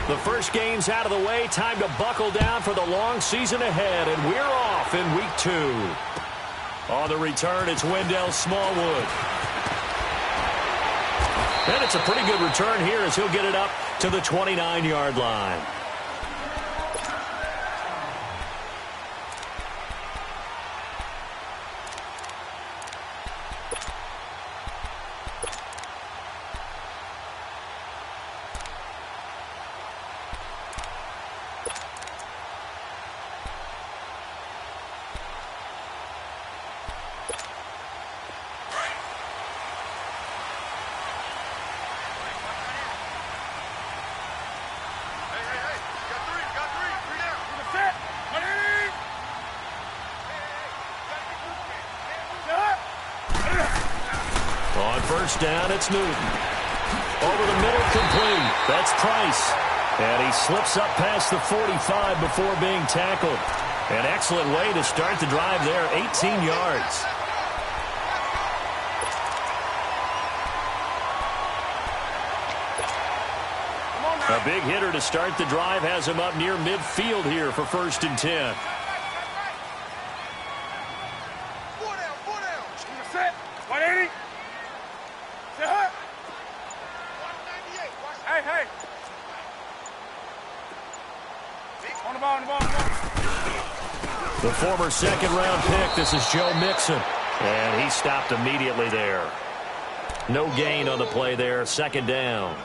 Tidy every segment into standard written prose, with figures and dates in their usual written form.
The first game's out of the way. Time to buckle down for the long season ahead, and we're off in week 2. On the return, it's Wendell Smallwood. And it's a pretty good return here as he'll get it up to the 29-yard line. First down, it's Newton. Over the middle, complete. That's Price. And he slips up past the 45 before being tackled. An excellent way to start the drive there, 18 yards. A big hitter to start the drive has him up near midfield here for 1st and 10. The former second-round pick, this is Joe Mixon. And he stopped immediately there. No gain on the play there, 2nd down.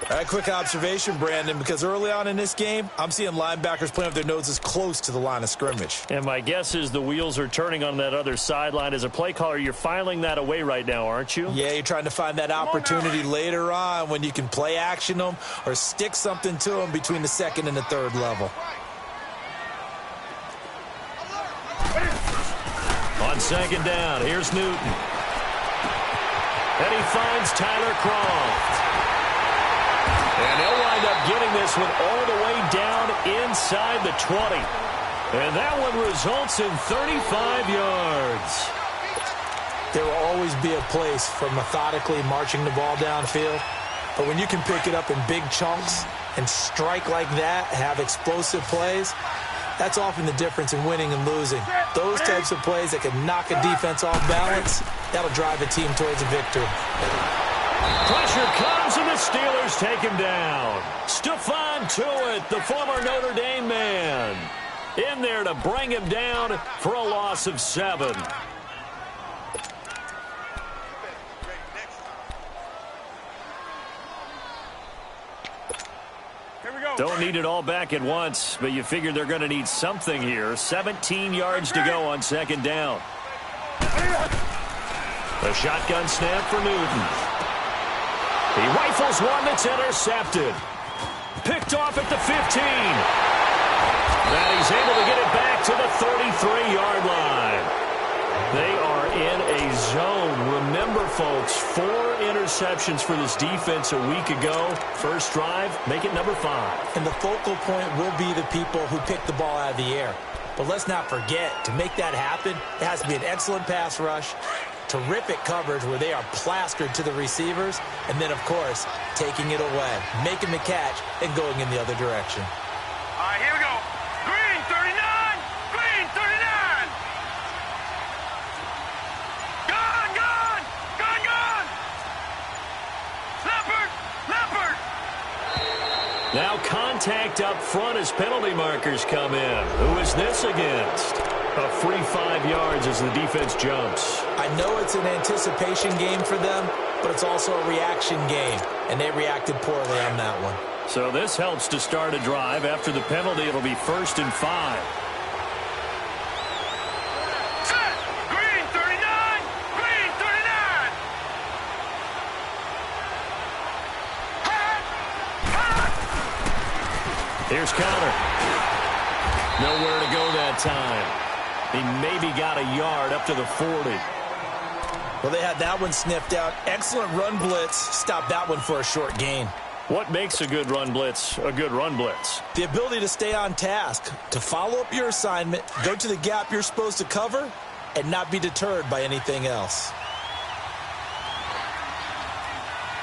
All right, quick observation, Brandon, because early on in this game, I'm seeing linebackers playing with their noses close to the line of scrimmage. And my guess is the wheels are turning on that other sideline. As a play caller, you're filing that away right now, aren't you? Yeah, you're trying to find that opportunity later on when you can play action them or stick something to them between the 2nd and the 3rd level. On 2nd down, here's Newton. And he finds Tyler Croft. And he'll wind up getting this one all the way down inside the 20. And that one results in 35 yards. There will always be a place for methodically marching the ball downfield. But when you can pick it up in big chunks and strike like that, have explosive plays, that's often the difference in winning and losing. Those types of plays that can knock a defense off balance, that'll drive a team towards a victory. Pressure comes, and the Steelers take him down. Stephon Tuitt, the former Notre Dame man, in there to bring him down for a loss of 7. Don't need it all back at once, but you figure they're going to need something here. 17 yards to go on 2nd down. A shotgun snap for Newton. He rifles one that's intercepted. Picked off at the 15. And he's able to get it back to the 33-yard line. They are in a zone. Remember, folks, 4 interceptions for this defense a week ago. First drive, make it number 5. And the focal point will be the people who pick the ball out of the air. But let's not forget, to make that happen, it has to be an excellent pass rush, terrific coverage where they are plastered to the receivers, and then, of course, taking it away, making the catch, and going in the other direction. All right, here we go. Green, 39! Green, 39! Gone, gone! Gone, gone! Leopard! Leopard! Now contact up front as penalty markers come in. Who is this against? A free 5 yards as the defense jumps. I know it's an anticipation game for them, but it's also a reaction game, and they reacted poorly on that one. So this helps to start a drive. After the penalty, it'll be 1st and 5. Set! Green, 39! Green, 39! Hot! Hot! Here's Connor. Nowhere to go that time. He maybe got a yard up to the 40. Well, they had that one sniffed out. Excellent run blitz. Stopped that one for a short gain. What makes a good run blitz a good run blitz? The ability to stay on task, to follow up your assignment, go to the gap you're supposed to cover, and not be deterred by anything else.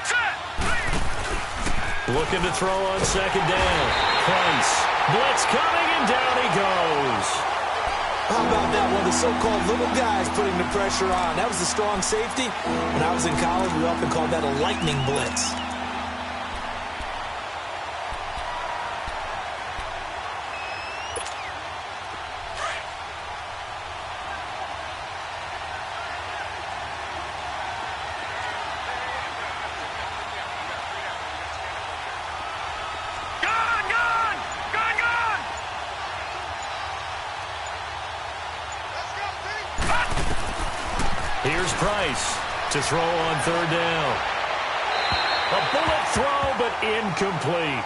Set! Looking to throw on second down. Price. Blitz coming, and down he goes. How about that? One of the so-called little guys putting the pressure on. That was a strong safety. When I was in college, we often called that a lightning blitz. Here's Price to throw on third down. A bullet throw, but incomplete.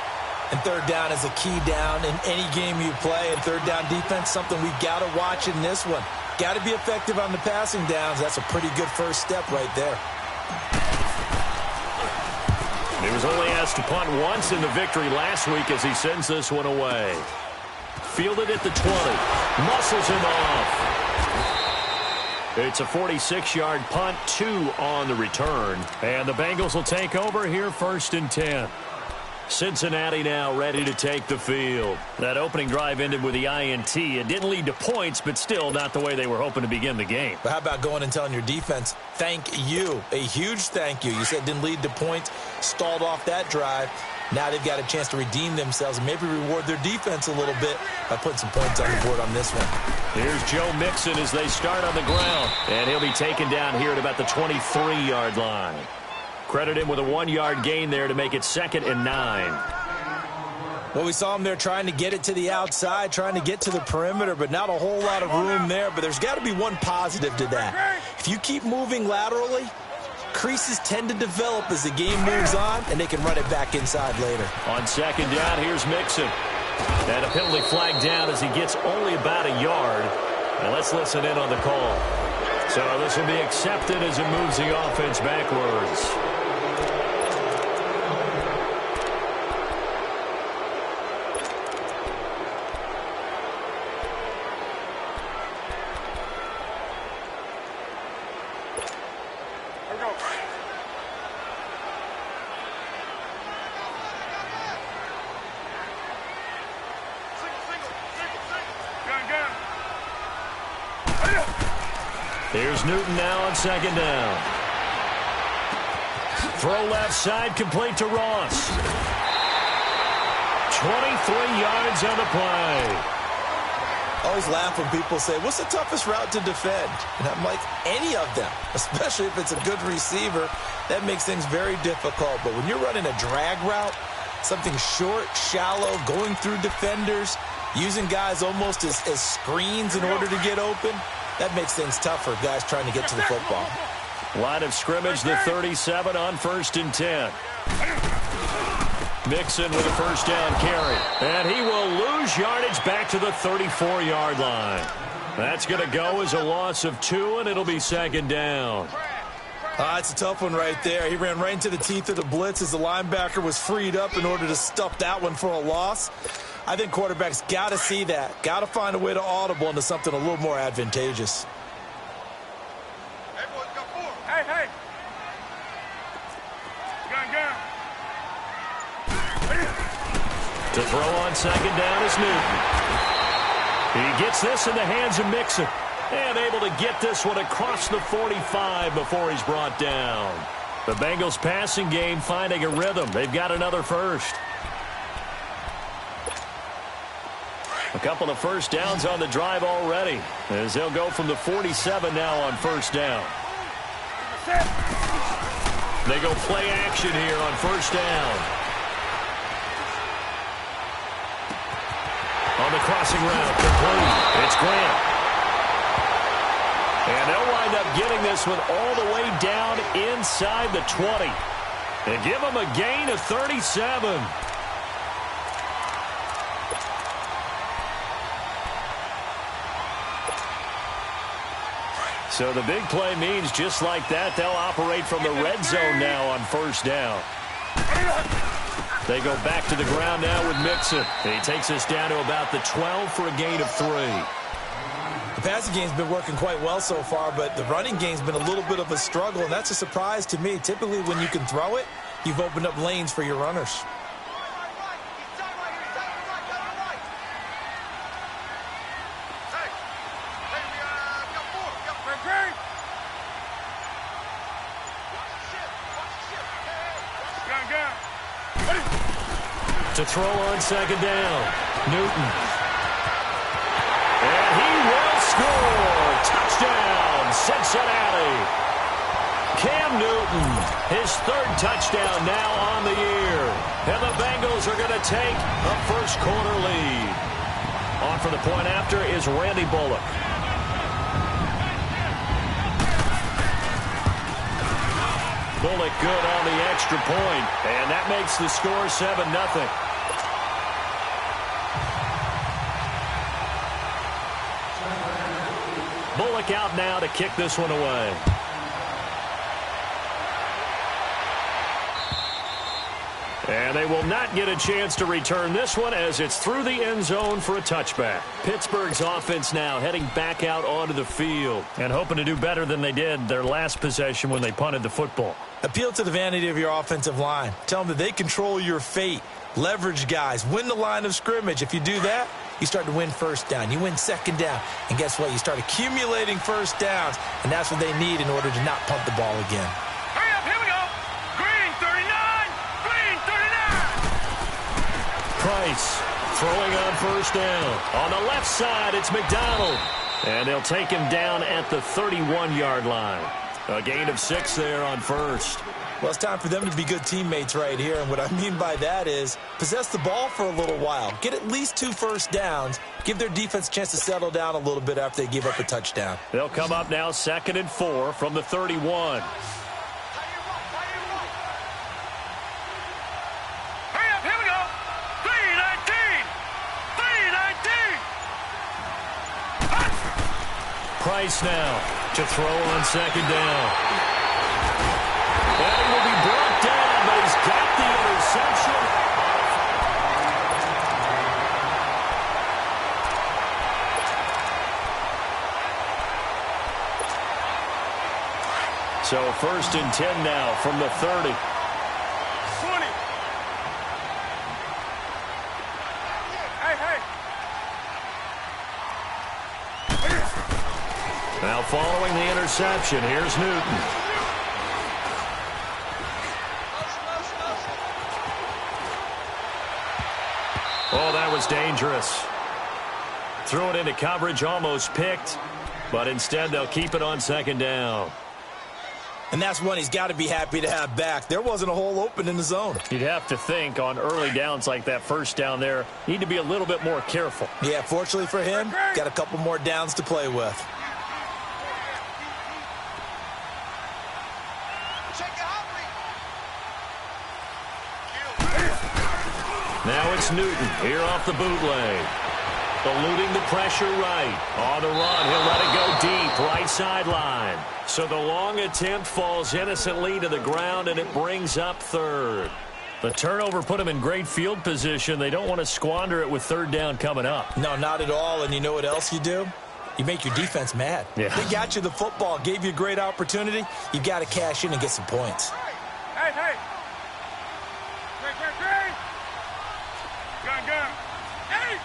And third down is a key down in any game you play. And third down defense, something we've got to watch in this one. Got to be effective on the passing downs. That's a pretty good first step right there. He was only asked to punt once in the victory last week as he sends this one away. Fielded at the 20. Muscles him off. It's a 46-yard punt, 2 on the return. And the Bengals will take over here, 1st and 10. Cincinnati now ready to take the field. That opening drive ended with the INT. It didn't lead to points, but still not the way they were hoping to begin the game. But how about going and telling your defense, thank you, a huge thank you. You said it didn't lead to points, stalled off that drive. Now they've got a chance to redeem themselves and maybe reward their defense a little bit by putting some points on the board on this one. Here's Joe Mixon as they start on the ground. And he'll be taken down here at about the 23-yard line. Credit him with a 1-yard gain there to make it 2nd and 9. Well, we saw him there trying to get it to the outside, trying to get to the perimeter, but not a whole lot of room there. But there's got to be one positive to that. If you keep moving laterally, creases tend to develop as the game moves on, and they can run it back inside later. On second down, here's Mixon. And a penalty flag down as he gets only about a yard. And let's listen in on the call. So this will be accepted as it moves the offense backwards. Here's Newton now on second down. Throw left side, complete to Ross. 23 yards on the play. I always laugh when people say, what's the toughest route to defend? And I'm like, any of them, especially if it's a good receiver. That makes things very difficult. But when you're running a drag route, something short, shallow, going through defenders, using guys almost as screens in order to get open, that makes things tough for guys trying to get to the football. Line of scrimmage, the 37 on 1st and 10. Mixon with a first down carry. And he will lose yardage back to the 34-yard line. That's going to go as a loss of 2, and it'll be 2nd down. It's a tough one right there. He ran right into the teeth of the blitz as the linebacker was freed up in order to stuff that one for a loss. I think quarterbacks got to see that. Got to find a way to audible into something a little more advantageous. Hey, boys, got 4. Hey. Gun. To throw on second down is Newton. He gets this in the hands of Mixon. And able to get this one across the 45 before he's brought down. The Bengals passing game finding a rhythm. They've got another first. A couple of first downs on the drive already, as they'll go from the 47 now on first down. They go play action here on first down. On the crossing route, complete. It's Grant. And they'll wind up getting this one all the way down inside the 20. And give them a gain of 37. So the big play means just like that, they'll operate from the red zone now on first down. They go back to the ground now with Mixon. He takes us down to about the 12 for a gain of 3. The passing game's been working quite well so far, but the running game's been a little bit of a struggle, and that's a surprise to me. Typically, when you can throw it, you've opened up lanes for your runners. To throw on second down, Newton. And he will score. Touchdown, Cincinnati. Cam Newton, his third touchdown now on the year. And the Bengals are going to take a first-quarter lead. On for the point after is Randy Bullock. Bullock good on the extra point, and that makes the score 7-0. Bullock out now to kick this one away. And they will not get a chance to return this one as it's through the end zone for a touchback. Pittsburgh's offense now heading back out onto the field and hoping to do better than they did their last possession when they punted the football. Appeal to the vanity of your offensive line. Tell them that they control your fate. Leverage guys. Win the line of scrimmage. If you do that, you start to win first down. You win second down. And guess what? You start accumulating first downs. And that's what they need in order to not punt the ball again. Hurry up, here we go. Green 39. Green 39. Price throwing on first down. On the left side, it's McDonald. And they'll take him down at the 31-yard line. A gain of 6 there on first. Well, it's time for them to be good teammates right here. And what I mean by that is possess the ball for a little while. Get at least 2 first downs. Give their defense a chance to settle down a little bit after they give up a touchdown. They'll come up now 2nd and 4 from the 31. Hurry up, here we go. 319. 319. Price now to throw on second down. And he will be brought down, but he's got the interception. So 1st and 10 now from the 30. 20. Hey. Now following the interception, here's Newton. Oh, that was dangerous. Threw it into coverage, almost picked, but instead they'll keep it on second down. And that's one he's got to be happy to have back. There wasn't a hole open in the zone. You'd have to think on early downs like that first down there, need to be a little bit more careful. Yeah, fortunately for him, got a couple more downs to play with. Now it's Newton here off the bootleg. Eluding the pressure right. On the run, he'll let it go deep, right sideline. So the long attempt falls innocently to the ground, and it brings up 3rd. The turnover put them in great field position. They don't want to squander it with 3rd down coming up. No, not at all. And you know what else you do? You make your defense mad. Yeah. They got you the football, gave you a great opportunity. You got to cash in and get some points. Hey. Great. Gun. Hey.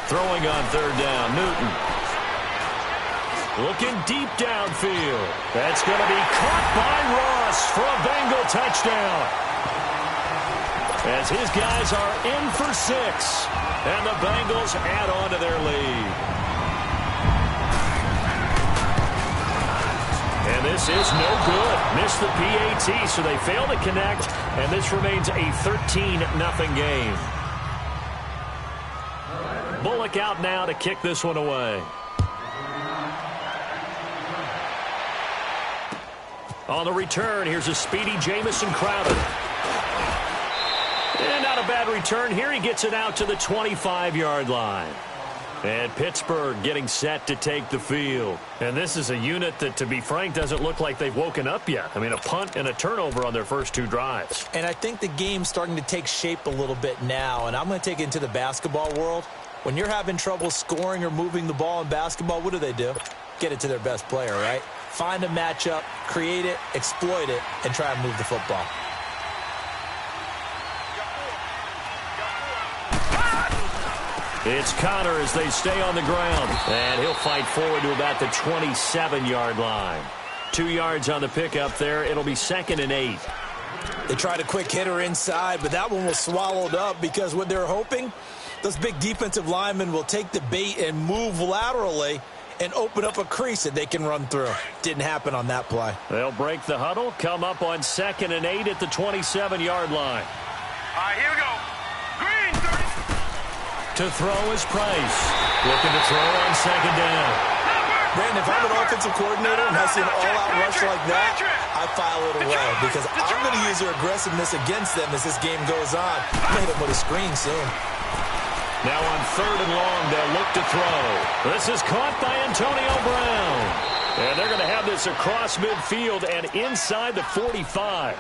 Throwing on 3rd down, Newton. Looking deep downfield. That's going to be caught by Ross for a Bengal touchdown. As his guys are in for 6. And the Bengals add on to their lead. And this is no good. Missed the PAT, so they fail to connect. And this remains a 13-0 game. Bullock out now to kick this one away. On the return, here's a speedy Jamison Crowder. And not a bad return here. He gets it out to the 25-yard line. And Pittsburgh getting set to take the field. And this is a unit that, to be frank, doesn't look like they've woken up yet. I mean, a punt and a turnover on their first 2 drives. And I think the game's starting to take shape a little bit now. And I'm going to take it into the basketball world. When you're having trouble scoring or moving the ball in basketball, what do? Get it to their best player, right? Find a matchup, create it, exploit it, and try and move the football. It's Connor as they stay on the ground. And he'll fight forward to about the 27-yard line. 2 yards on the pickup there. It'll be 2nd and 8. They tried a quick hitter inside, but that one was swallowed up because what they're hoping, those big defensive linemen will take the bait and move laterally and open up a crease that they can run through. Didn't happen on that play. They'll break the huddle, come up on 2nd and 8 at the 27-yard line. All right, here we go. Green, 30. To throw is Price. Looking to throw on 2nd down. Brandon, if I'm an offensive coordinator and I see an all-out rush like that, I file it away because I'm going to use their aggressiveness against them as this game goes on. I'll hit them with a screen soon. Now on 3rd and long, they'll look to throw. This is caught by Antonio Brown. And they're going to have this across midfield and inside the 45.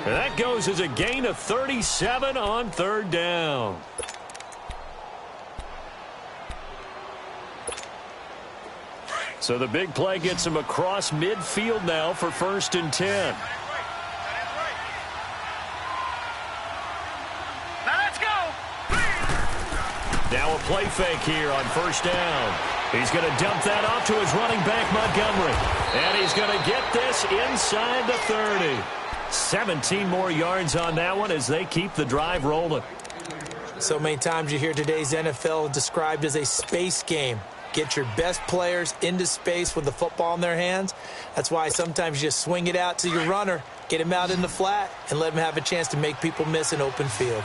And that goes as a gain of 37 on 3rd down. So the big play gets him across midfield now for 1st and 10. Now a play fake here on 1st down. He's going to dump that off to his running back, Montgomery. And he's going to get this inside the 30. 17 more yards on that one as they keep the drive rolling. So many times you hear today's NFL described as a space game. Get your best players into space with the football in their hands. That's why sometimes you just swing it out to your runner, get him out in the flat, and let him have a chance to make people miss an open field.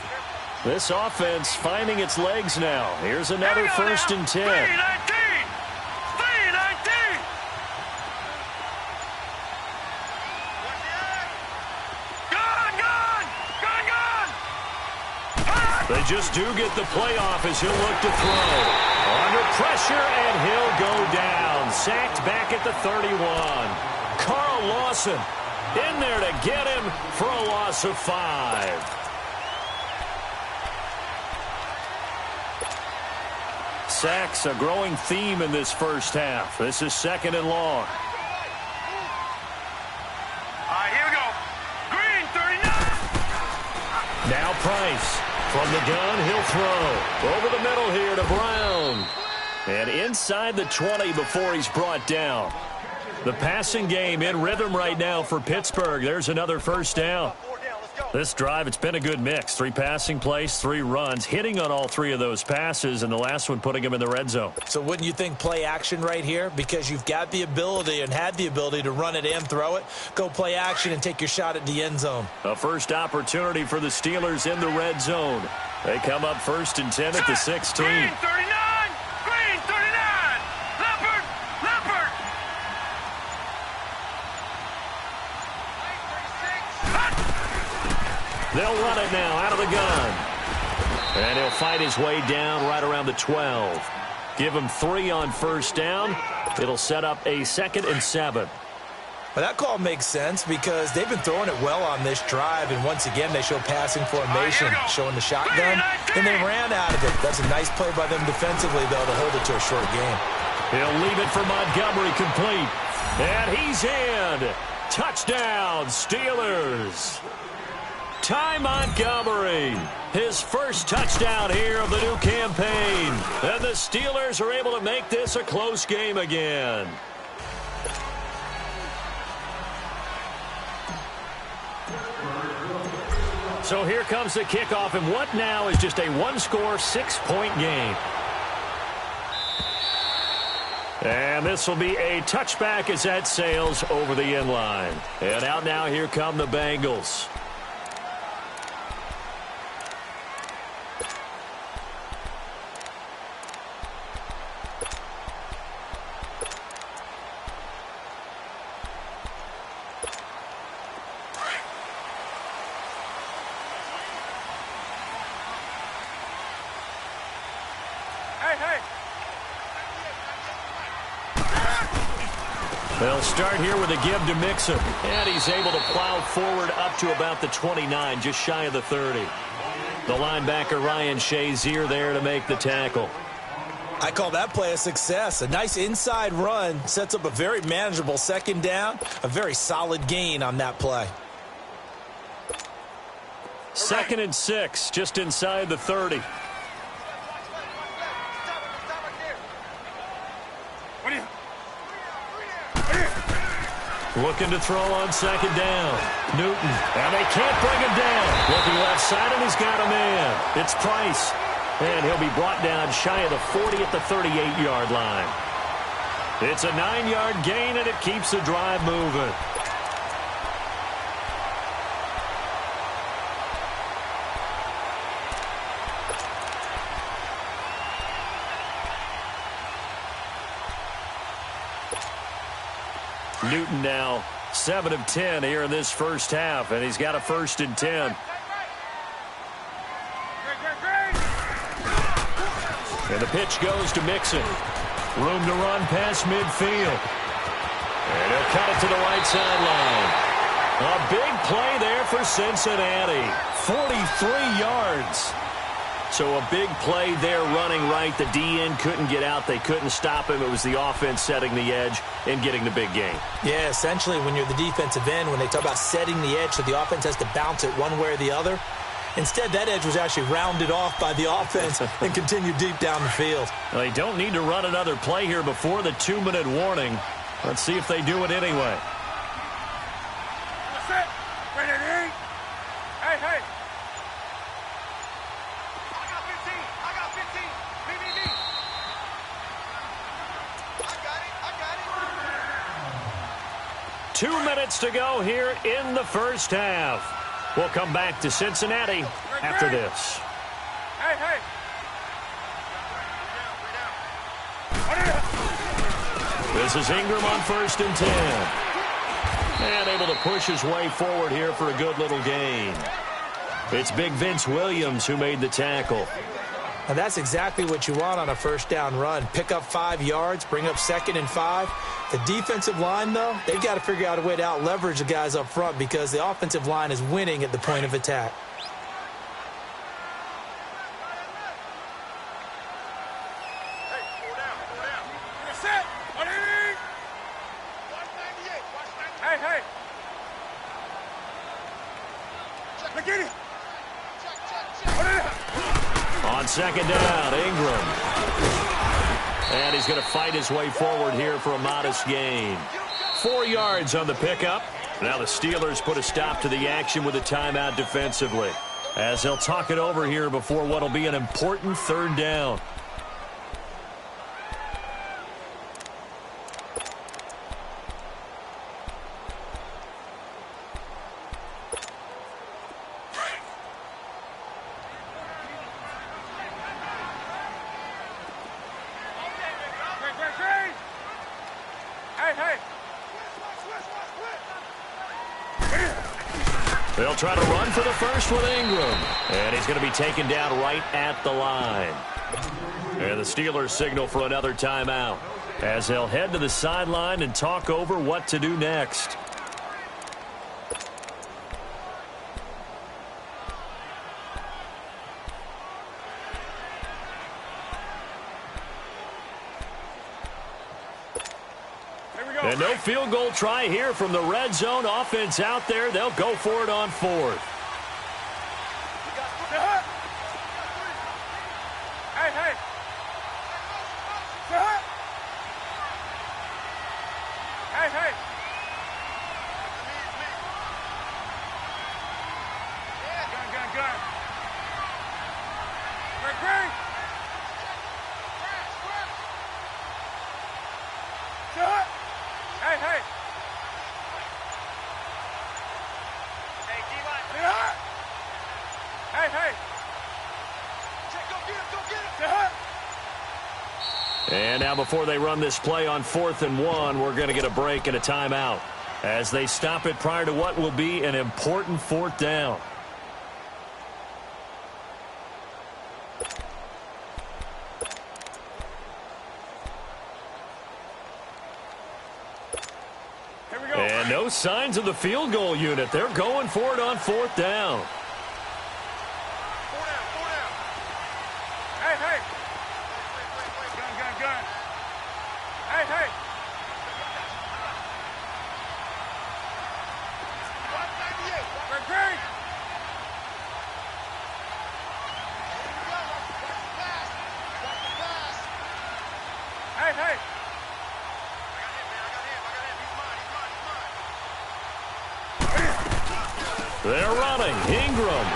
This offense finding its legs now. Here's another 1st and 10. 3-19. They just do get the playoff as he'll look to throw. Under pressure, and he'll go down. Sacked back at the 31. Carl Lawson in there to get him for a loss of 5. Sacks, a growing theme in this first half. This is 2nd and long. All right, here we go. Green, 39. Now Price. From the gun, he'll throw. Over the middle here to Brown. And inside the 20 before he's brought down. The passing game in rhythm right now for Pittsburgh. There's another 1st down. This drive, it's been a good mix. 3 passing plays, 3 runs, hitting on all 3 of those passes, and the last one putting him in the red zone. So wouldn't you think play action right here? Because you've got the ability and had the ability to run it and throw it. Go play action and take your shot at the end zone. A first opportunity for the Steelers in the red zone. They come up 1st and 10 at the 16. Green, 39. Green, 39. Leopard. They'll run it now out of the gun. And he'll fight his way down right around the 12. Give him 3 on 1st down. It'll set up a 2nd and 7. Well, that call makes sense because they've been throwing it well on this drive, and once again they show passing formation, showing the shotgun, and they ran out of it. That's a nice play by them defensively, though, to hold it to a short game. He'll leave it for Montgomery complete. And he's in. Touchdown, Steelers. Ty Montgomery, his first touchdown here of the new campaign. And the Steelers are able to make this a close game again. So here comes the kickoff, and what now is just a 1-score, 6-point game. And this will be a touchback as that sails over the end line. And out now, here come the Bengals. They'll start here with a give to Mixon. And he's able to plow forward up to about the 29, just shy of the 30. The linebacker Ryan Shazier there to make the tackle. I call that play a success. A nice inside run sets up a very manageable 2nd down. A very solid gain on that play. 2nd and 6, just inside the 30. Looking to throw on second down. Newton. And they can't bring him down. Looking left side, and he's got a man. It's Price. And he'll be brought down shy of the 40 at the 38-yard line. It's a 9-yard gain, and it keeps the drive moving. Newton now 7 of 10 here in this first half, and he's got a 1st and 10. And the pitch goes to Mixon. Room to run past midfield. And he'll cut it to the right sideline. A big play there for Cincinnati. 43 yards. So a big play there running right. The DN couldn't get out. They couldn't stop him. It was the offense setting the edge and getting the big gain. Yeah, essentially when you're the defensive end, when they talk about setting the edge so the offense has to bounce it one way or the other, instead that edge was actually rounded off by the offense and continued deep down the field. Well, they don't need to run another play here before the 2-minute warning. Let's see if they do it anyway. Set. Ready to eat. Hey, hey. I got 15. I got 15. Me. I got it. 2 minutes to go here in the first half. We'll come back to Cincinnati after this. Hey. This is Ingram on 1st and 10. And able to push his way forward here for a good little gain. It's Big Vince Williams who made the tackle. And that's exactly what you want on a first down run. Pick up 5 yards, bring up 2nd and 5. The defensive line, though, they've got to figure out a way to out-leverage the guys up front because the offensive line is winning at the point of attack. Hey, pull down. You're set. Ready? 198. Hey. Look at it. On 2nd down, Ingram. And he's going to fight his way forward here for a modest gain. 4 yards on the pickup. Now the Steelers put a stop to the action with a timeout defensively, as they'll talk it over here before what will be an important 3rd down. They'll try to run for the first with Ingram. And he's going to be taken down right at the line. And the Steelers signal for another timeout, as they'll head to the sideline and talk over what to do next. And no field goal try here from the red zone. Offense out there. They'll go for it on 4th. Hey. Gun. Great. Hey. Hey, D-line. Hey. Go get him. And now before they run this play on 4th and 1, we're going to get a break and a timeout, as they stop it prior to what will be an important 4th down. And no signs of the field goal unit. They're going for it on 4th down. Four down. Hey. Gun. Hey. 198. Great. Hey. I got him. He's mine. They're running. Ingram.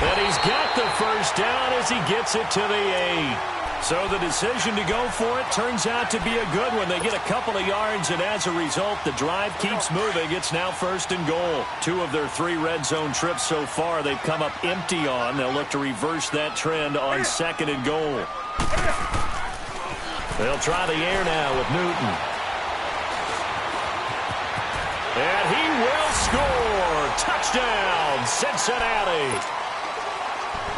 And he's got the first down as he gets it to the 8. So the decision to go for it turns out to be a good one. They get a couple of yards, and as a result, the drive keeps moving. It's now 1st and goal. 2 of their 3 red zone trips so far they've come up empty on. They'll look to reverse that trend on 2nd and goal. They'll try the air now with Newton. And he will score. Touchdown, Cincinnati.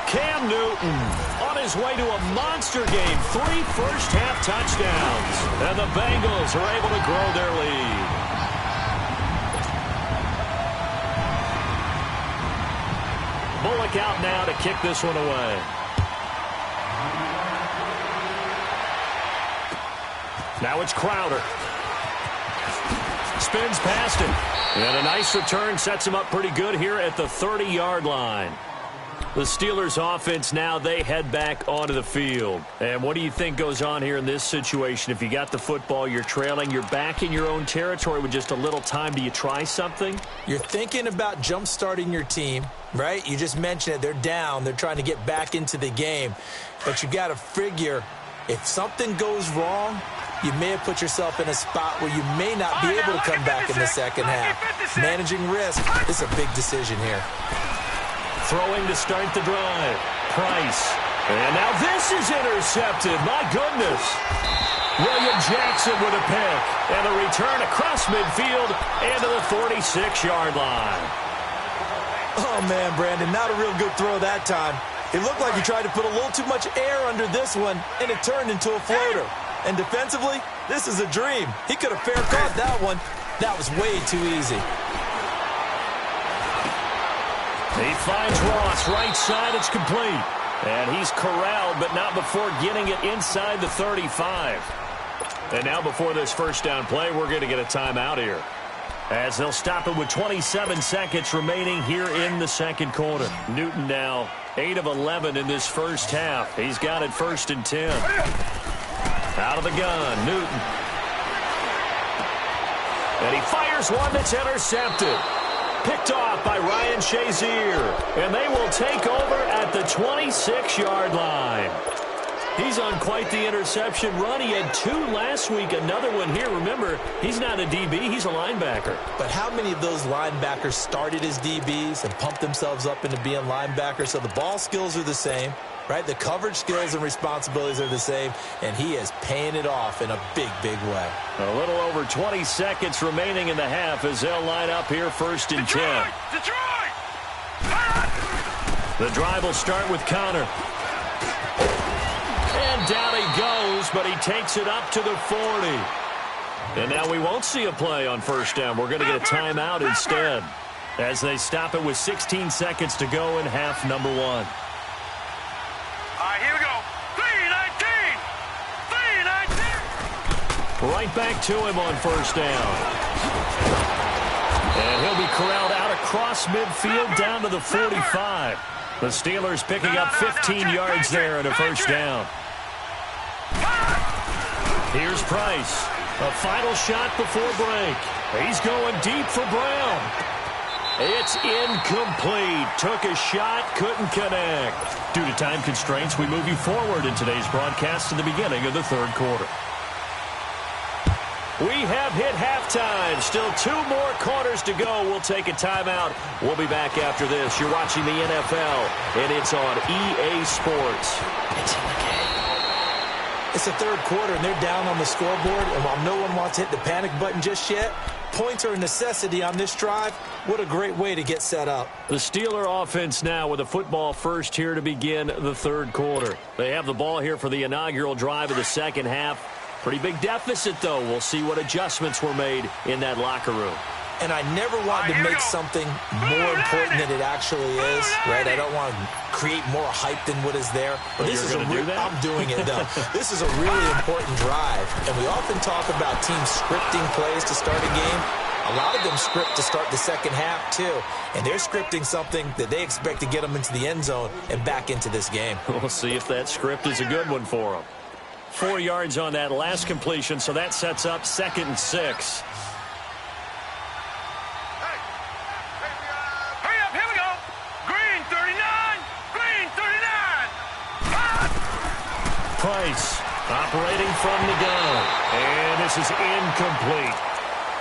Cam Newton on his way to a monster game. 3 first-half touchdowns. And the Bengals are able to grow their lead. Bullock out now to kick this one away. Now it's Crowder. Spins past him. And a nice return sets him up pretty good here at the 30-yard line. The Steelers offense now, they head back onto the field. And what do you think goes on here in this situation? If you got the football, you're trailing, you're back in your own territory with just a little time. Do you try something? You're thinking about jump-starting your team, right? You just mentioned it. They're down. They're trying to get back into the game. But you got to figure if something goes wrong, you may have put yourself in a spot where you may not be able to come back in the second half. Managing risk is a big decision here. Throwing to start the drive. Price. And now this is intercepted. My goodness. William Jackson with a pick. And a return across midfield and to the 46-yard line. Oh, man, Brandon, not a real good throw that time. It looked like he tried to put a little too much air under this one, and it turned into a floater. And defensively, this is a dream. He could have fair caught that one. That was way too easy. He finds Ross, right side, it's complete. And he's corralled, but not before getting it inside the 35. And now before this first down play, we're going to get a timeout here. As they'll stop it with 27 seconds remaining here in the second quarter. Newton now 8 of 11 in this first half. He's got it 1st and 10. Out of the gun, Newton. And he fires one that's intercepted. Picked off by Ryan Shazier. And they will take over at the 26-yard line. He's on quite the interception run. He had 2 last week, another one here. Remember, he's not a DB, he's a linebacker. But how many of those linebackers started as DBs and pumped themselves up into being linebackers? So the ball skills are the same, right? The coverage skills and responsibilities are the same, and he is paying it off in a big, big way. A little over 20 seconds remaining in the half as they'll line up here 1st and 10. Detroit! The drive will start with Connor. And down he goes, but he takes it up to the 40. And now we won't see a play on first down. We're going to get a timeout instead as they stop it with 16 seconds to go in half number 1. All right, here we go. 3-19. Right back to him on first down. And he'll be corralled out across midfield down to the 45. The Steelers picking up 15 yards there and a first down. Here's Price. A final shot before break. He's going deep for Brown. It's incomplete. Took a shot, couldn't connect. Due to time constraints, we move you forward in today's broadcast to the beginning of the third quarter. We have hit halftime. Still 2 more quarters to go. We'll take a timeout. We'll be back after this. You're watching the NFL, and it's on EA Sports. It's in the game. It's the third quarter, and they're down on the scoreboard. And while no one wants to hit the panic button just yet, points are a necessity on this drive. What a great way to get set up. The Steeler offense now with a football first here to begin the third quarter. They have the ball here for the inaugural drive of the second half. Pretty big deficit, though. We'll see what adjustments were made in that locker room. And I never wanted to make something more important than it actually is, right? I don't want to create more hype than what is there. But this is I'm doing it, though. This is a really important drive. And we often talk about teams scripting plays to start a game. A lot of them script to start the second half, too. And they're scripting something that they expect to get them into the end zone and back into this game. We'll see if that script is a good one for them. 4 yards on that last completion, so that sets up 2nd and 6. Hurry Price operating from the gun. And this is incomplete.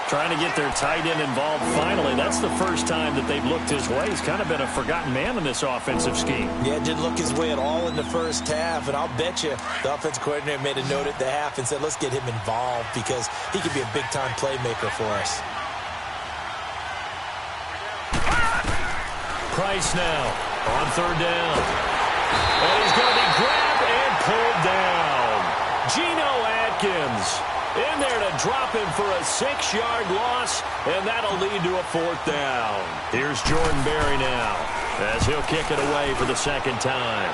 Trying to get their tight end involved finally. That's the first time that they've looked his way. He's kind of been a forgotten man in this offensive scheme. Yeah, didn't look his way at all in the first half. And I'll bet you the offensive coordinator made a note at the half and said, let's get him involved because he could be a big-time playmaker for us. Price now on third down. And he's going to be grabbed and pulled down. Geno Atkins in there to drop him for a 6-yard loss, and that'll lead to a fourth down. Here's Jordan Berry now as he'll kick it away for the second time.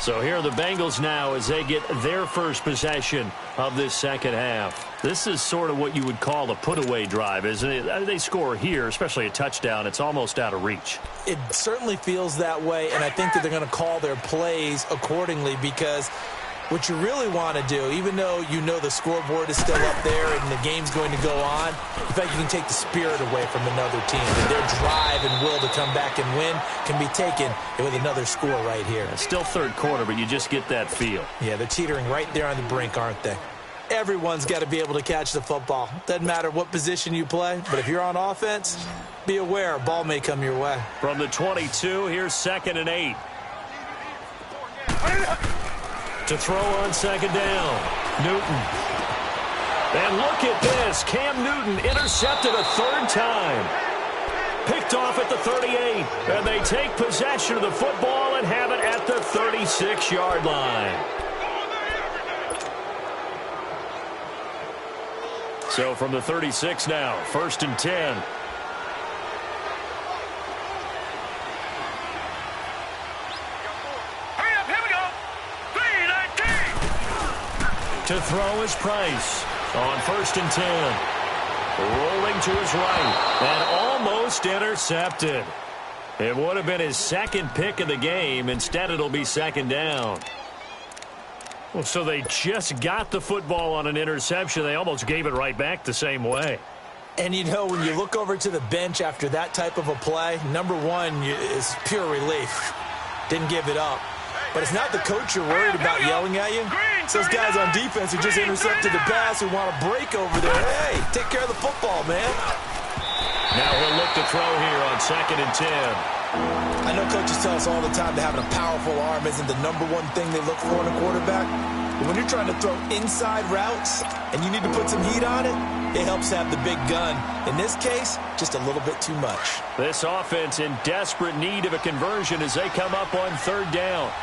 So here are the Bengals now as they get their first possession of this second half. This is sort of what you would call a put-away drive, isn't it? They score here, especially a touchdown. It's almost out of reach. It certainly feels that way, and I think that they're going to call their plays accordingly because what you really want to do, even though you know the scoreboard is still up there and the game's going to go on, in fact, you can take the spirit away from another team. And their drive and will to come back and win can be taken with another score right here. It's still third quarter, but you just get that feel. Yeah, they're teetering right there on the brink, aren't they? Everyone's got to be able to catch the football. Doesn't matter what position you play, but if you're on offense, be aware a ball may come your way. From the 22, here's 2nd and 8. To throw on second down, Newton. And look at this. Cam Newton intercepted a third time. Picked off at the 38. And they take possession of the football and have it at the 36-yard line. So from the 36 now, 1st and 10. Hurry up, here we go. 3-19. To throw is Price on 1st and 10. Rolling to his right and almost intercepted. It would have been his second pick of the game. Instead, it'll be second down. Well, so they just got the football on an interception. They almost gave it right back the same way. And, you know, when you look over to the bench after that type of a play, number one is pure relief. Didn't give it up. But it's not the coach you're worried about yelling at you. It's those guys on defense who just intercepted the pass who want to break over there. Hey, take care of the football, man. Now he'll look to throw here on 2nd and 10. I know coaches tell us all the time that having a powerful arm isn't the number one thing they look for in a quarterback. But when you're trying to throw inside routes and you need to put some heat on it, it helps have the big gun. In this case, just a little bit too much. This offense in desperate need of a conversion as they come up on 3rd down.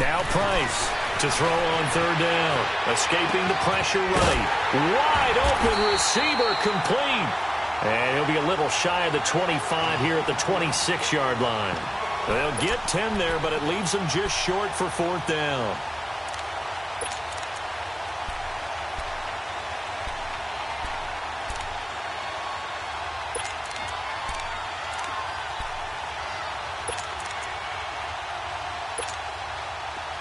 Now Price to throw on 3rd down. Escaping the pressure right. Wide open receiver complete. And he'll be a little shy of the 25 here at the 26-yard line. They'll get 10 there, but it leaves them just short for 4th down.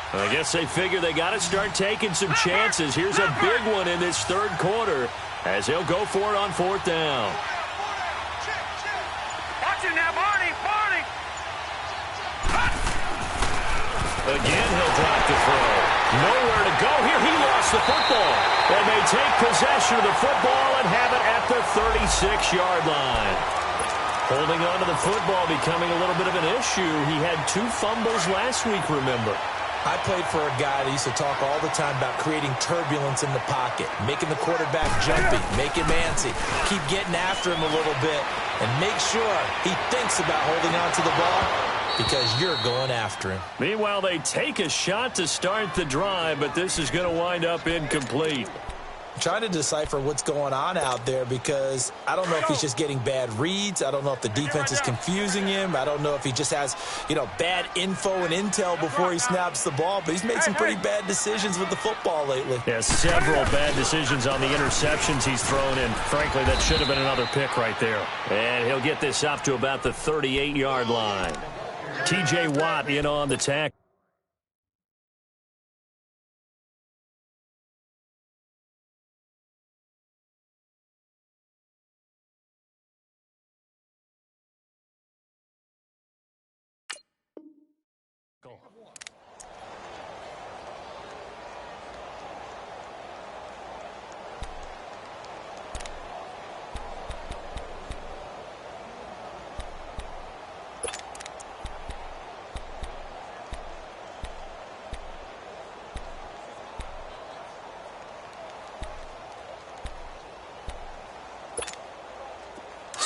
I guess they figure they got to start taking some chances. Here's a big one in this third quarter as he'll go for it on 4th down. Watch it now, Barney. Barney. Again, he'll drop the throw. Nowhere to go here. He lost the football. And they take possession of the football and have it at the 36-yard line. Holding on to the football becoming a little bit of an issue. He had 2 fumbles last week, remember. I played for a guy that used to talk all the time about creating turbulence in the pocket, making the quarterback jumpy, make him antsy, keep getting after him a little bit, and make sure he thinks about holding on to the ball because you're going after him. Meanwhile, they take a shot to start the drive, but this is going to wind up incomplete. Trying to decipher what's going on out there because I don't know if he's just getting bad reads. I don't know if the defense is confusing him. I don't know if he just has, bad info and intel before he snaps the ball. But he's made some pretty bad decisions with the football lately. Yeah, several bad decisions on the interceptions he's thrown in. Frankly, that should have been another pick right there. And he'll get this up to about the 38-yard line. T.J. Watt in on the tackle.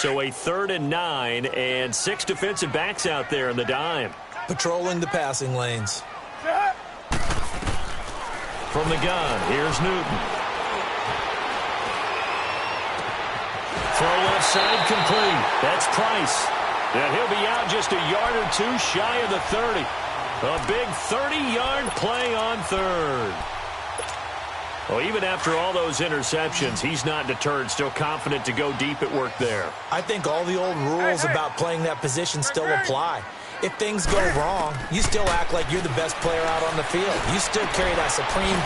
So a 3rd and 9 and 6 defensive backs out there in the dime. Patrolling the passing lanes. From the gun, here's Newton. Throw left side complete. That's Price. And he'll be out just a yard or two shy of the 30. A big 30-yard play on 3rd. Well, even after all those interceptions, he's not deterred, still confident to go deep at work there. I think all the old rules about playing that position still apply. If things go wrong, you still act like you're the best player out on the field. You still carry that supreme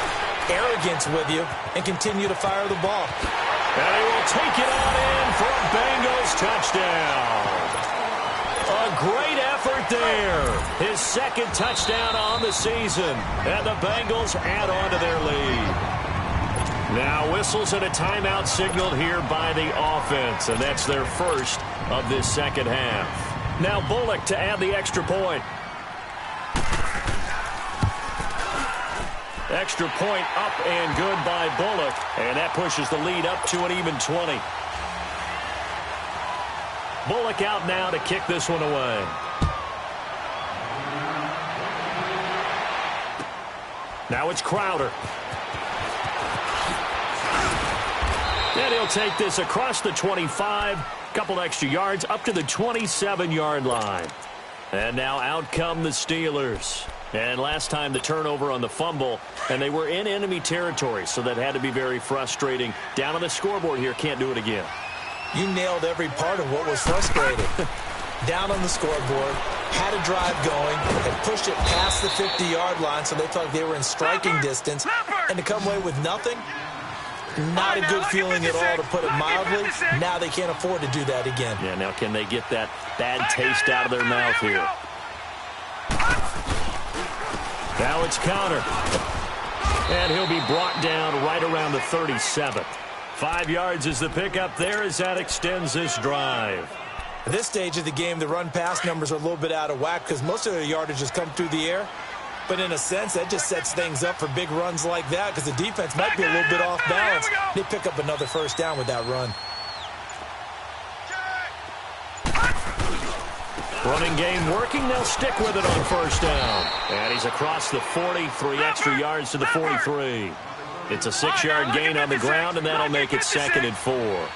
arrogance with you and continue to fire the ball. And he will take it on in for a Bengals touchdown. A great effort there. His 2nd touchdown on the season. And the Bengals add on to their lead. Now whistles and a timeout signaled here by the offense. And that's their first of this 2nd half. Now Bullock to add the extra point. Extra point up and good by Bullock. And that pushes the lead up to an even 20. Bullock out now to kick this one away. Now it's Crowder. And he'll take this across the 25. Couple extra yards up to the 27-yard line. And now out come the Steelers. And last time the turnover on the fumble, and they were in enemy territory, so that had to be very frustrating. Down on the scoreboard here, can't do it again. You nailed every part of what was frustrating. Down on the scoreboard, had a drive going, and pushed it past the 50-yard line so they felt like they were in striking distance, and to come away with nothing, not a good feeling at all, to put it mildly. Now they can't afford to do that again. Yeah, now can they get that bad taste out of their mouth here? Now it's Counter. And he'll be brought down right around the 37. 5 yards is the pickup there as that extends this drive. At this stage of the game, the run-pass numbers are a little bit out of whack because most of their yardage has come through the air. But in a sense, that just sets things up for big runs like that because the defense might be a little bit off balance. They pick up another 1st down with that run. Running game working. They'll stick with it on 1st down. And he's across the 40, 3 extra yards to the 43. It's a 6-yard gain on the ground, and that'll make it 2nd and 4.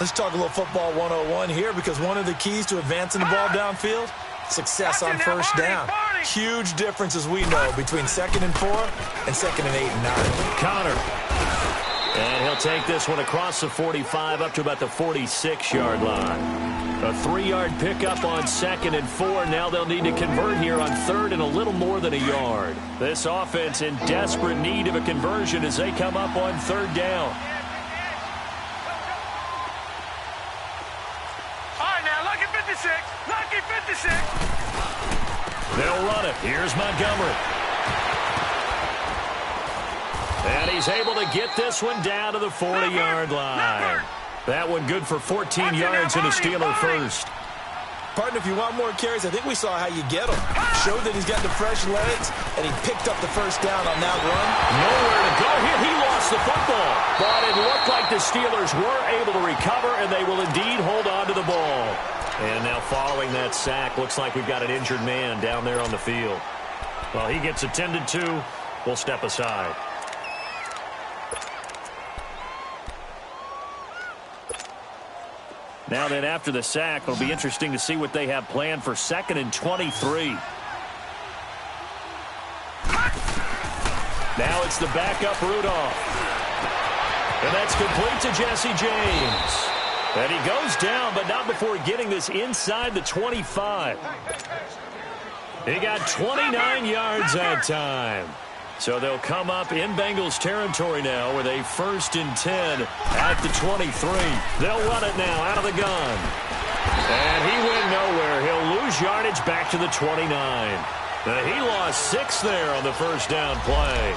Let's talk a little football 101 here because one of the keys to advancing the ball downfield, success on 1st down. Huge difference, as we know, between 2nd and 4 and 2nd and 8 and 9. Connor. And he'll take this one across the 45 up to about the 46-yard line. A 3-yard pickup on 2nd and 4. Now they'll need to convert here on 3rd and a little more than a yard. This offense in desperate need of a conversion as they come up on 3rd down. All right, now, lucky 56. Lucky 56. They'll run it. Here's Montgomery. And he's able to get this one down to the 40-yard line. That one good for 14 yards and a Steeler first. Partner, if you want more carries, I think we saw how you get them. Showed that he's got the fresh legs, and he picked up the 1st down on that run. Nowhere to go here. He lost the football. But it looked like the Steelers were able to recover, and they will indeed hold on to the ball. And now following that sack, looks like we've got an injured man down there on the field. Well, he gets attended to. We'll step aside. Now then, after the sack, it'll be interesting to see what they have planned for 2nd and 23. Now it's the backup Rudolph. And that's complete to Jesse James. And he goes down, but not before getting this inside the 25. He got 29 yards that time. So they'll come up in Bengals territory now with a 1st and 10 at the 23. They'll run it now out of the gun. And he went nowhere. He'll lose yardage back to the 29. He lost 6 there on the 1st down play.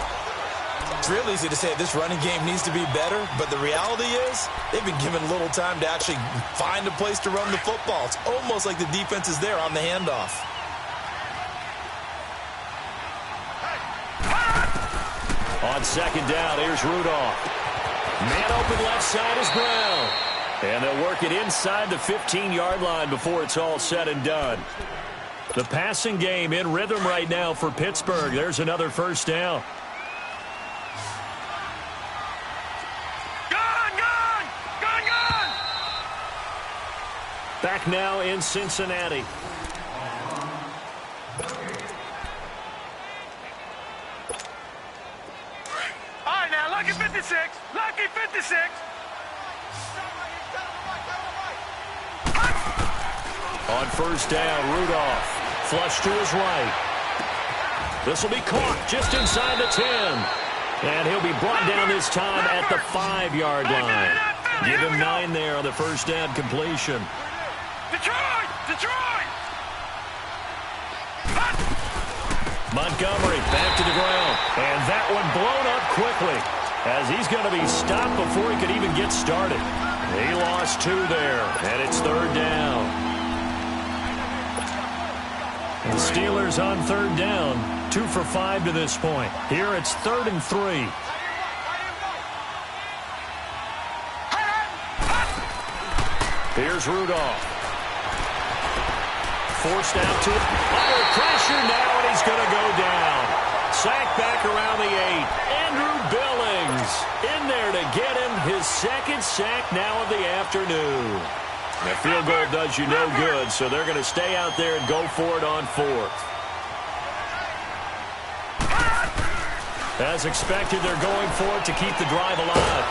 It's real easy to say this running game needs to be better, but the reality is they've been given little time to actually find a place to run the football. It's almost like the defense is there on the handoff. On 2nd down, here's Rudolph. Man open left side is Brown. And they'll work it inside the 15-yard line before it's all said and done. The passing game in rhythm right now for Pittsburgh. There's another first down. Back now in Cincinnati. All right, now, lucky 56. Lucky 56. On first down, Rudolph. Flush to his right. This will be caught just inside the 10. And he'll be brought down this time at the 5-yard line. Give him 9 there on the first down completion. Detroit! Detroit! Montgomery back to the ground. And that one blown up quickly as he's going to be stopped before he could even get started. He lost 2 there, and it's third down. And Steelers on third down, 2 for 5 to this point. Here it's 3rd and 3. Here's Rudolph. Forced out to it. Under pressure now, and he's going to go down. Sacked back around the 8. Andrew Billings in there to get him his second sack now of the afternoon. The field goal does you no good, so they're going to stay out there and go for it on 4th. As expected, they're going for it to keep the drive alive.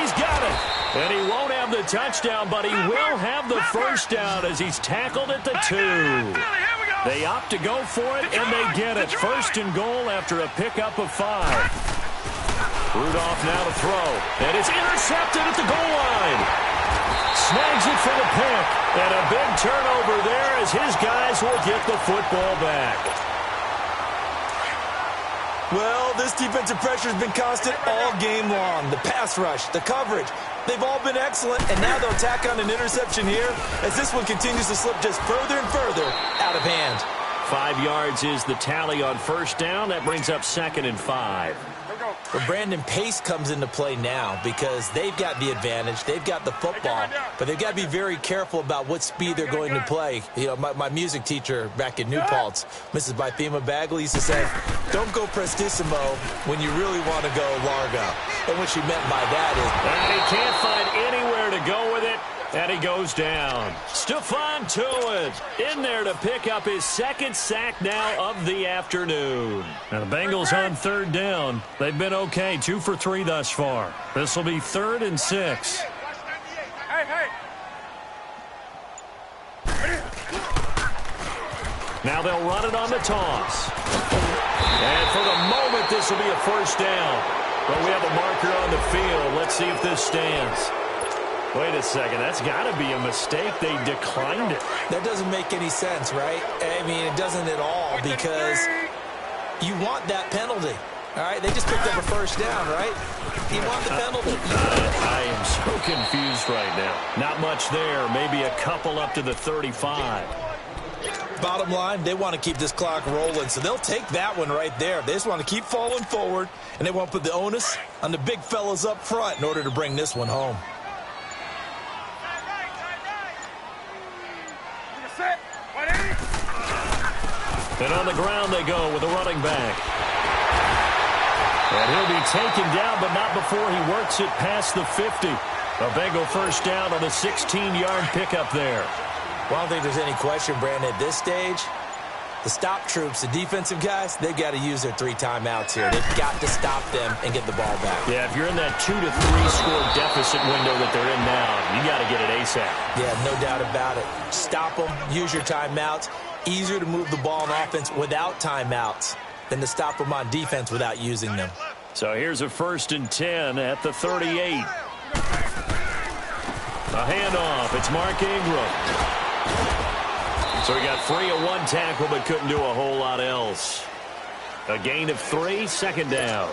He's got it. And he won't have the touchdown, but he will have the first down as he's tackled at the 2. They opt to go for it, and they get it. First and goal after a pickup of 5. Rudolph now to throw. And it's intercepted at the goal line. Snags it for the pick. And a big turnover there as his guys will get the football back. Well, this defensive pressure has been constant all game long. The pass rush, the coverage, they've all been excellent, and now they'll tack on an interception here as this one continues to slip just further and further out of hand. 5 yards is the tally on first down. That brings up 2nd and 5. Well, Brandon, pace comes into play now because they've got the advantage. They've got the football, but they've got to be very careful about what speed they're going to play. You know, my music teacher back in New Paltz, Mrs. Bythema Bagley, used to say, don't go prestissimo when you really want to go largo. And what she meant by that is... And he can't find anywhere to go with it, and he goes down. Stephon Tuitt in there to pick up his 2nd sack now of the afternoon. Now the Bengals on third down. They've been okay, 2 for 3 thus far. This will be 3rd and 6. Now they'll run it on the toss. And for the moment, this will be a first down. But we have a marker on the field. Let's see if this stands. Wait a second. That's got to be a mistake. They declined it. That doesn't make any sense, right? I mean, it doesn't at all because you want that penalty. All right, they just picked up a first down, right? You want the penalty. I am so confused right now. Not much there. Maybe a couple up to the 35. Bottom line, they want to keep this clock rolling, so they'll take that one right there. They just want to keep falling forward, and they want to put the onus on the big fellas up front in order to bring this one home. And on the ground they go with a running back. And he'll be taken down, but not before he works it past the 50. A Bengal first down on the 16-yard pickup there. Well, I don't think there's any question, Brandon, at this stage, the stop troops, the defensive guys, they've got to use their 3 timeouts here. They've got to stop them and get the ball back. Yeah, if you're in that 2 to 3 score deficit window that they're in now, you got to get it ASAP. Yeah, no doubt about it. Stop them, use your timeouts. Easier to move the ball on offense without timeouts than to stop them on defense without using them. So here's a 1st and 10 at the 38. A handoff. It's Mark Ingram. So he got free of 1 tackle but couldn't do a whole lot else. A gain of 3, 2nd down.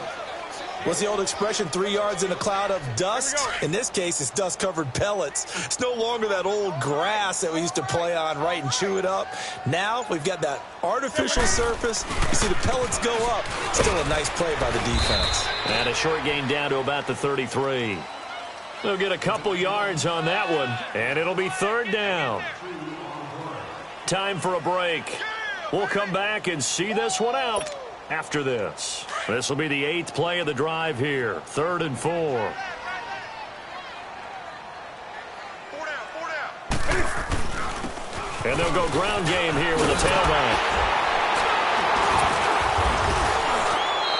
What's the old expression, 3 yards in a cloud of dust? In this case, it's dust-covered pellets. It's no longer that old grass that we used to play on, right, and chew it up. Now we've got that artificial surface. You see the pellets go up. Still a nice play by the defense. And a short gain down to about the 33. They'll get a couple yards on that one, and it'll be third down. Time for a break. We'll come back and see this one out after this. This will be the 8th play of the drive here. 3rd and 4. And they'll go ground game here with a tailback.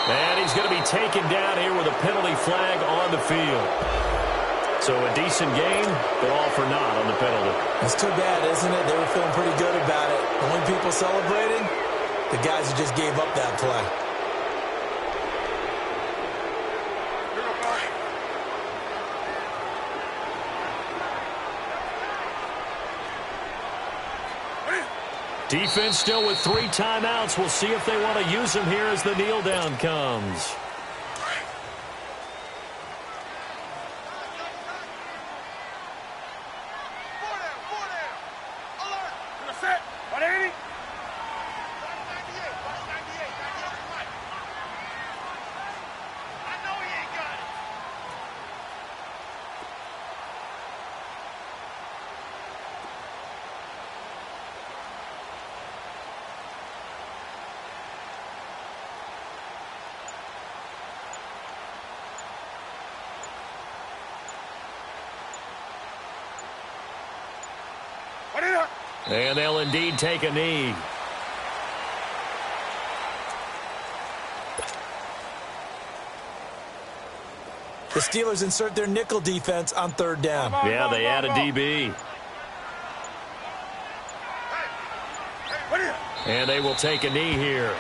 And he's going to be taken down here with a penalty flag on the field. So a decent game, but all for naught on the penalty. It's too bad, isn't it? They were feeling pretty good about it. The only people celebrating, the guys who just gave up that play. Defense still with 3 timeouts. We'll see if they want to use them here as the kneel down comes. And they'll indeed take a knee. The Steelers insert their nickel defense on 3rd down. Yeah, they add a DB. And they will take a knee here.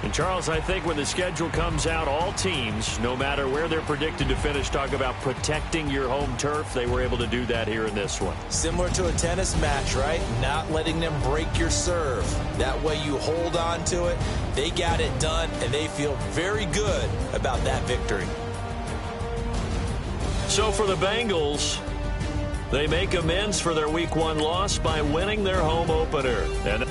And Charles, I think when the schedule comes out, all teams, no matter where they're predicted to finish, talk about protecting your home turf. They were able to do that here in this one. Similar to a tennis match, right? Not letting them break your serve. That way you hold on to it. They got it done, and they feel very good about that victory. So for the Bengals, they make amends for their Week 1 loss by winning their home opener. And